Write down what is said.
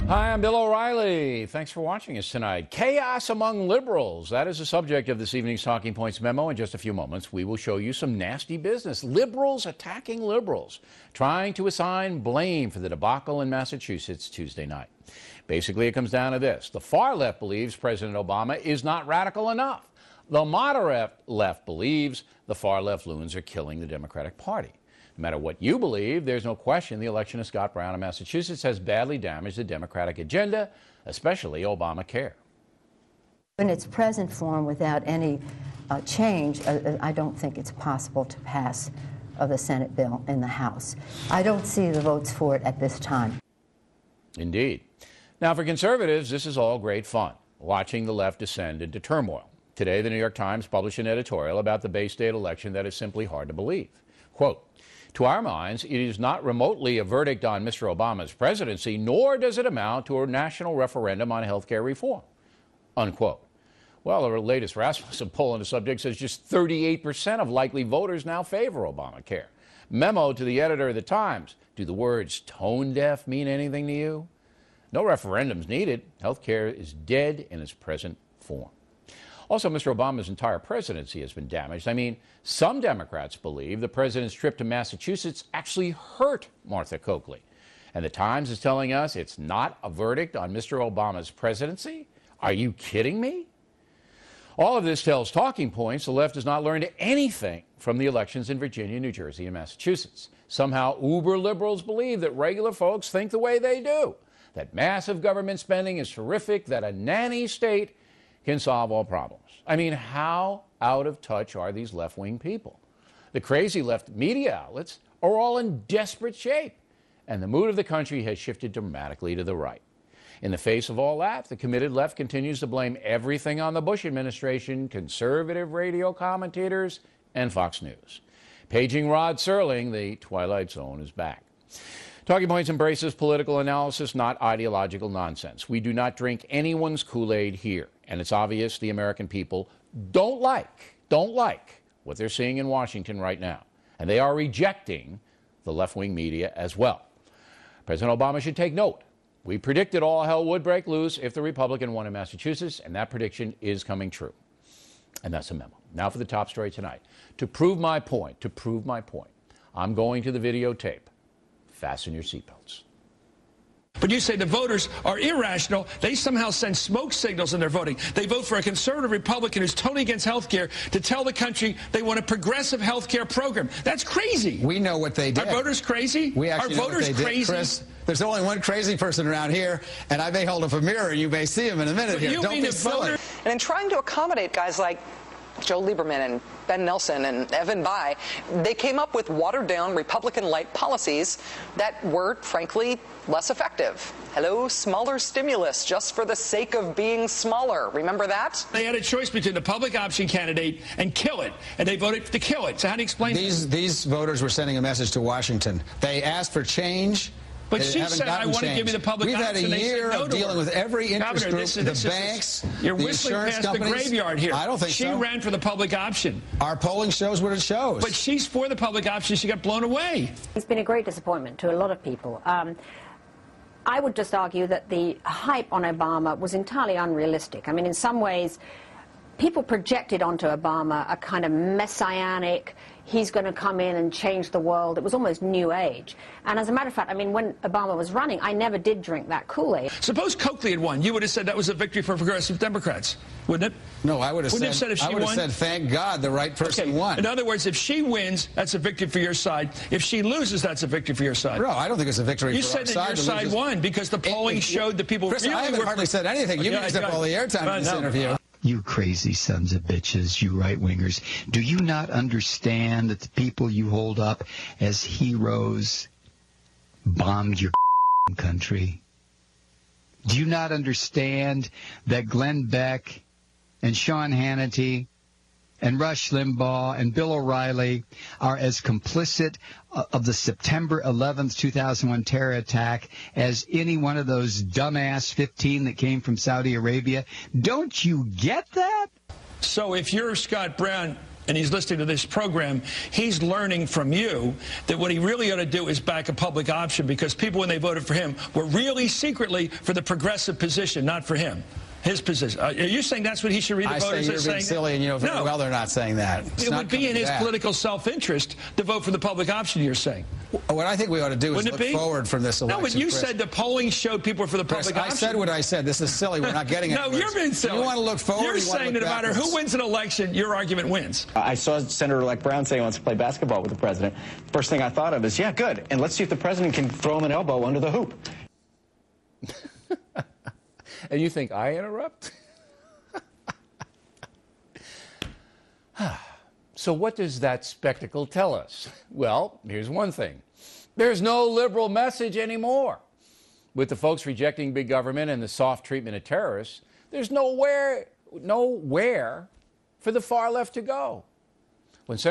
Hi, I'm Bill O'Reilly. Thanks for watching us tonight. Chaos among liberals. That is the subject of this evening's Talking Points memo. In just a few moments, we will show you some nasty business. Liberals attacking liberals, trying to assign blame for the debacle in Massachusetts Tuesday night. Basically, it comes down to this. The far left believes President Obama is not radical enough. The moderate left believes the far left loons are killing the Democratic Party. No matter what you believe, there's no question the election of Scott Brown in Massachusetts has badly damaged the Democratic agenda, especially Obamacare. In its present form, without any change, I don't think it's possible to pass the Senate bill in the House. I don't see the votes for it at this time. Indeed. Now, for conservatives, this is all great fun, watching the left descend into turmoil. Today, the New York Times published an editorial about the Bay State election that is simply hard to believe. Quote, "To our minds, it is not remotely a verdict on Mr. Obama's presidency, nor does it amount to a national referendum on health care reform." Unquote. Well, the latest Rasmussen poll on the subject says just 38% of likely voters now favor Obamacare. Memo to the editor of the Times. Do the words tone deaf mean anything to you? No referendums needed. Health care is dead in its present form. Also, Mr. Obama's entire presidency has been damaged. I mean, some Democrats believe the president's trip to Massachusetts actually hurt Martha Coakley. And the Times is telling us it's not a verdict on Mr. Obama's presidency? Are you kidding me? All of this tells Talking Points the left has not learned anything from the elections in Virginia, New Jersey, and Massachusetts. Somehow, uber liberals believe that regular folks think the way they do, that massive government spending is terrific, that a nanny state can solve all problems. I mean, how out of touch are these left-wing people? The crazy left media outlets are all in desperate shape, and the mood of the country has shifted dramatically to the right. In the face of all that, the committed left continues to blame everything on the Bush administration, conservative radio commentators, and Fox News. Paging Rod Serling, the Twilight Zone is back. Talking Points embraces political analysis, not ideological nonsense. We do not drink anyone's Kool-Aid here. And it's obvious the American people don't like what they're seeing in Washington right now. And they are rejecting the left-wing media as well. President Obama should take note. We predicted all hell would break loose if the Republican won in Massachusetts, and that prediction is coming true. And that's a memo. Now for the top story tonight. To prove my point, I'm going to the videotape. Fasten your seatbelts. But you say the voters are irrational. They somehow send smoke signals in their voting. They vote for a conservative Republican who's totally against health care to tell the country they want a progressive health care program. That's crazy. We know what they did. Are voters crazy? We actually are voters know what they crazy? Did, Chris. There's only one crazy person around here, and I may hold up a mirror, and you may see him in a minute here. Don't be silly. And in trying to accommodate guys like Joe Lieberman and Ben Nelson and Evan Bayh, they came up with watered-down Republican-light policies that were, frankly, less effective. Hello, smaller stimulus just for the sake of being smaller. Remember that? They had a choice between the public option candidate and kill it, and they voted to kill it. So how do you explain that? These voters were sending a message to Washington. They asked for change. But she said, I want to give you the public option. We've had a year of dealing with every interest group, the banks, you're the whistling insurance past companies. The graveyard here. I don't think so. She ran for the public option. Our polling shows what it shows. But she's for the public option. She got blown away. It's been a great disappointment to a lot of people. I would just argue that the hype on Obama was entirely unrealistic. I mean, in some ways, people projected onto Obama a kind of messianic, he's going to come in and change the world. It was almost new age. And as a matter of fact, I mean, when Obama was running, I never did drink that Kool-Aid. Suppose Coakley had won. You would have said that was a victory for progressive Democrats, wouldn't it? No, I would have said if she won. said, thank God the right person won. In other words, if she wins, that's a victory for your side. If she loses, that's a victory for your side. No, I don't think it's a victory you for our side. You said that your side won because the polling showed that people Chris, really I haven't hardly said anything. You used up all the airtime in this interview. You crazy sons of bitches, you right-wingers. Do you not understand that the people you hold up as heroes bombed your country? Do you not understand that Glenn Beck and Sean Hannity and Rush Limbaugh and Bill O'Reilly are as complicit of the September 11th, 2001 terror attack as any one of those dumbass 15 that came from Saudi Arabia? Don't you get that? So if you're Scott Brown, and he's listening to this program, he's learning from you that what he really ought to do is back a public option, because people, when they voted for him, were really secretly for the progressive position, not for him. His position. Are you saying that's what he should read the voters as saying? You're being silly, and you know very well they're not saying that. It would be in his political self-interest to vote for the public option, you're saying. What I think we ought to do is look forward from this election. No, but you said the polling showed people were for the public option. I said what I said. This is silly. We're not getting it. No, you're being silly. You want to look forward. You're saying that no matter who wins an election, your argument wins. I saw Senator-elect Brown say he wants to play basketball with the president. First thing I thought of is, yeah, good. And let's see if the president can throw him an elbow under the hoop. And you think I interrupt? So what does that spectacle tell us? Well, here's one thing. There's no liberal message anymore. With the folks rejecting big government and the soft treatment of terrorists, there's nowhere for the far left to go. When Senator